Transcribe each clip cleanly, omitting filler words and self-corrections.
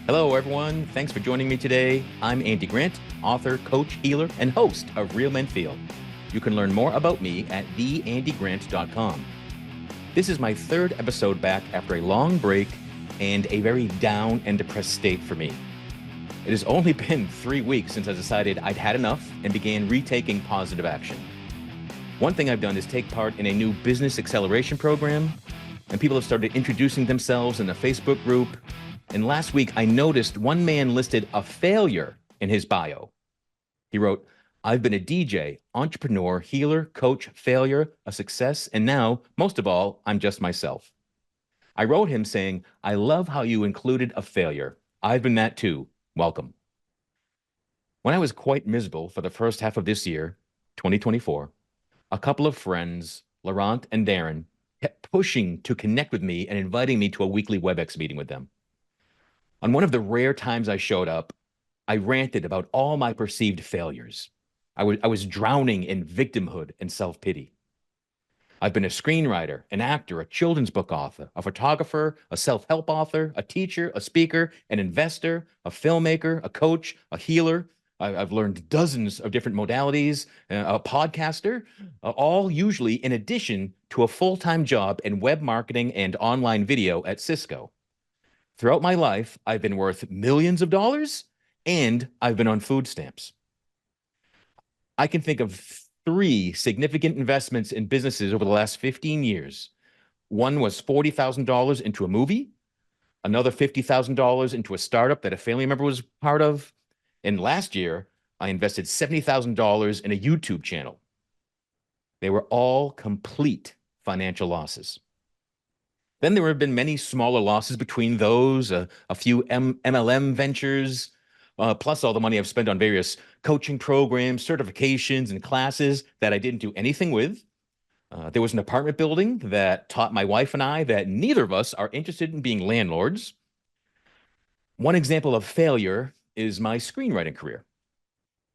Hello, everyone. Thanks for joining me today. I'm Andy Grant, author, coach, healer, and host of Real Men Feel. You can learn more about me at theandygrant.com. This is my third episode back after a long break and a very down and depressed state for me. It has only been 3 weeks since I decided I'd had enough and began retaking positive action. One thing I've done is take part in a new business acceleration program, and people have started introducing themselves in the Facebook group. And last week, I noticed one man listed a failure in his bio. He wrote, "I've been a DJ, entrepreneur, healer, coach, failure, a success, and now, most of all, I'm just myself." I wrote him saying, "I love how you included a failure. I've been that too. Welcome." When I was quite miserable for the first half of this year, 2024, a couple of friends, Laurent and Darren, kept pushing to connect with me and inviting me to a weekly WebEx meeting with them. On one of the rare times I showed up, I ranted about all my perceived failures. I was drowning in victimhood and self-pity. I've been a screenwriter, an actor, a children's book author, a photographer, a self-help author, a teacher, a speaker, an investor, a filmmaker, a coach, a healer. I've learned dozens of different modalities, a podcaster, all usually in addition to a full-time job in web marketing and online video at Cisco. Throughout my life, I've been worth millions of dollars and I've been on food stamps. I can think of 3 significant investments in businesses over the last 15 years. One was $40,000 into a movie, another $50,000 into a startup that a family member was part of. And last year, I invested $70,000 in a YouTube channel. They were all complete financial losses. Then there have been many smaller losses between those, a few MLM ventures, plus all the money I've spent on various coaching programs, certifications, and classes that I didn't do anything with. There was an apartment building that taught my wife and I that neither of us are interested in being landlords. One example of failure is my screenwriting career.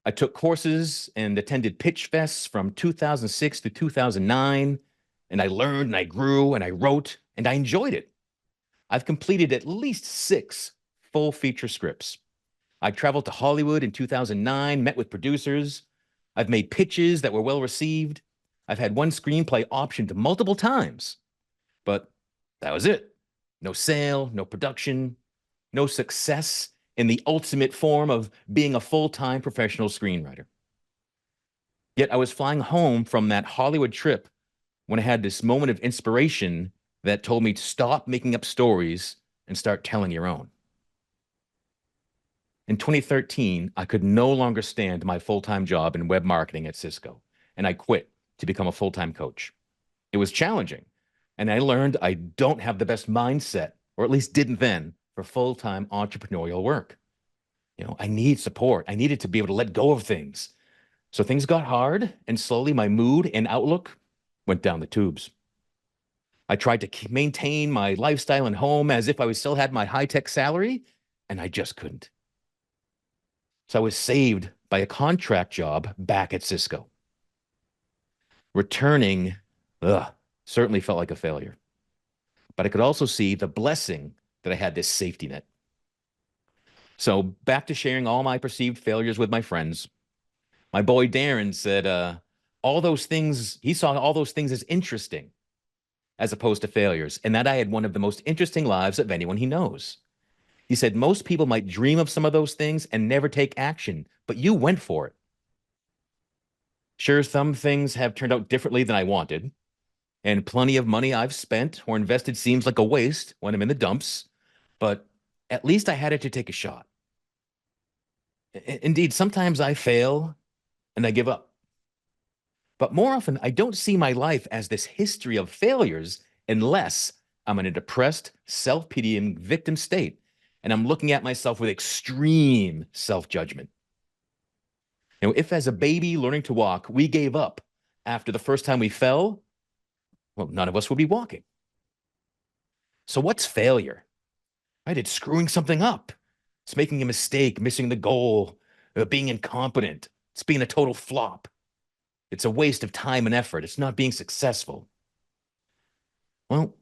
I took courses and attended pitch fests from 2006 to 2009, and I learned and I grew and I wrote and I enjoyed it. I've completed at least 6 full feature scripts. I traveled to Hollywood in 2009, met with producers. I've made pitches that were well received. I've had one screenplay optioned multiple times, but that was it. No sale, no production, no success in the ultimate form of being a full-time professional screenwriter. Yet I was flying home from that Hollywood trip when I had this moment of inspiration that told me to stop making up stories and start telling your own. In 2013, I could no longer stand my full-time job in web marketing at Cisco, and I quit to become a full-time coach. It was challenging, and I learned I don't have the best mindset, or at least didn't then, for full-time entrepreneurial work. I need support. I needed to be able to let go of things. So things got hard, and slowly my mood and outlook went down the tubes. I tried to maintain my lifestyle and home as if I still had my high-tech salary, and I just couldn't. So I was saved by a contract job back at Cisco. Returning, certainly felt like a failure. But I could also see the blessing that I had this safety net. So back to sharing all my perceived failures with my friends. My boy Darren said all those things, he saw all those things as interesting as opposed to failures, and that I had one of the most interesting lives of anyone he knows. He said, most people might dream of some of those things and never take action, but you went for it. Sure, some things have turned out differently than I wanted, and plenty of money I've spent or invested seems like a waste when I'm in the dumps, but at least I had it to take a shot. Indeed, sometimes I fail and I give up. But more often, I don't see my life as this history of failures unless I'm in a depressed, self-pitying victim state and I'm looking at myself with extreme self-judgment. If as a baby learning to walk, we gave up after the first time we fell, well, none of us would be walking. So what's failure? Right? It's screwing something up. It's making a mistake, missing the goal, being incompetent. It's being a total flop. It's a waste of time and effort. It's not being successful. Well,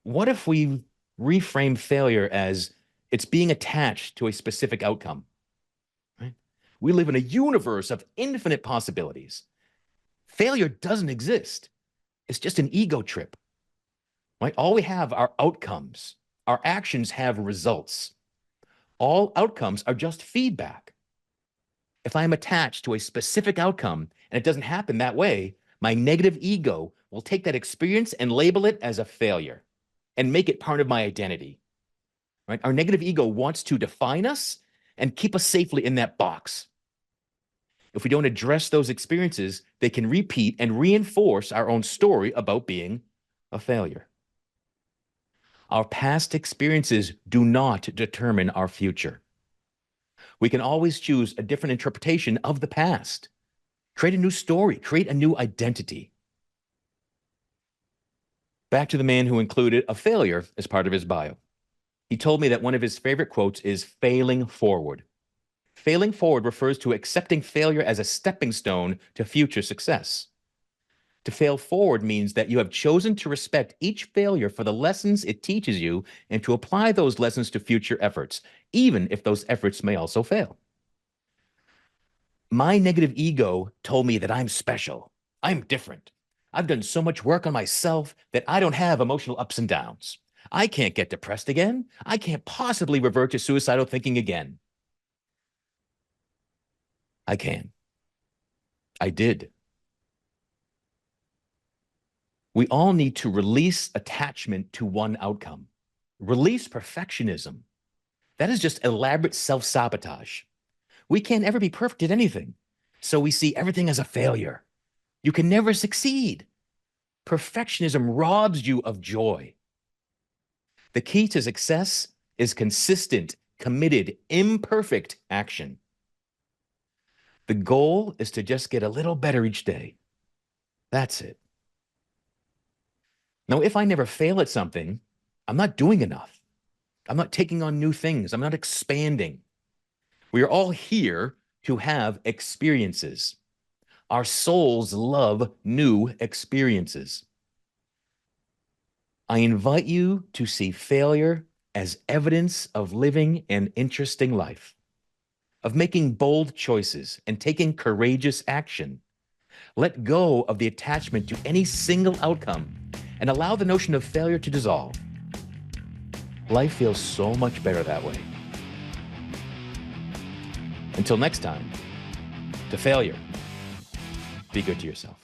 what if we reframe failure as It's being attached to a specific outcome. Right? We live in a universe of infinite possibilities. Failure doesn't exist. It's just an ego trip. Right? All we have are outcomes. Our actions have results. All outcomes are just feedback. If I'm attached to a specific outcome and it doesn't happen that way, my negative ego will take that experience and label it as a failure and make it part of my identity. Right? Our negative ego wants to define us and keep us safely in that box. If we don't address those experiences, they can repeat and reinforce our own story about being a failure. Our past experiences do not determine our future. We can always choose a different interpretation of the past, create a new story, create a new identity. Back to the man who included a failure as part of his bio. He told me that one of his favorite quotes is failing forward. Failing forward refers to accepting failure as a stepping stone to future success. To fail forward means that you have chosen to respect each failure for the lessons it teaches you and to apply those lessons to future efforts, even if those efforts may also fail. My negative ego told me that I'm special. I'm different. I've done so much work on myself that I don't have emotional ups and downs. I can't get depressed again. I can't possibly revert to suicidal thinking again. I can. I did. We all need to release attachment to one outcome. Release perfectionism. That is just elaborate self-sabotage. We can't ever be perfect at anything, so we see everything as a failure. You can never succeed. Perfectionism robs you of joy. The key to success is consistent, committed, imperfect action. The goal is to just get a little better each day. That's it. Now, if I never fail at something, I'm not doing enough. I'm not taking on new things. I'm not expanding. We are all here to have experiences. Our souls love new experiences. I invite you to see failure as evidence of living an interesting life, of making bold choices and taking courageous action. Let go of the attachment to any single outcome and allow the notion of failure to dissolve. Life feels so much better that way. Until next time, to failure, be good to yourself.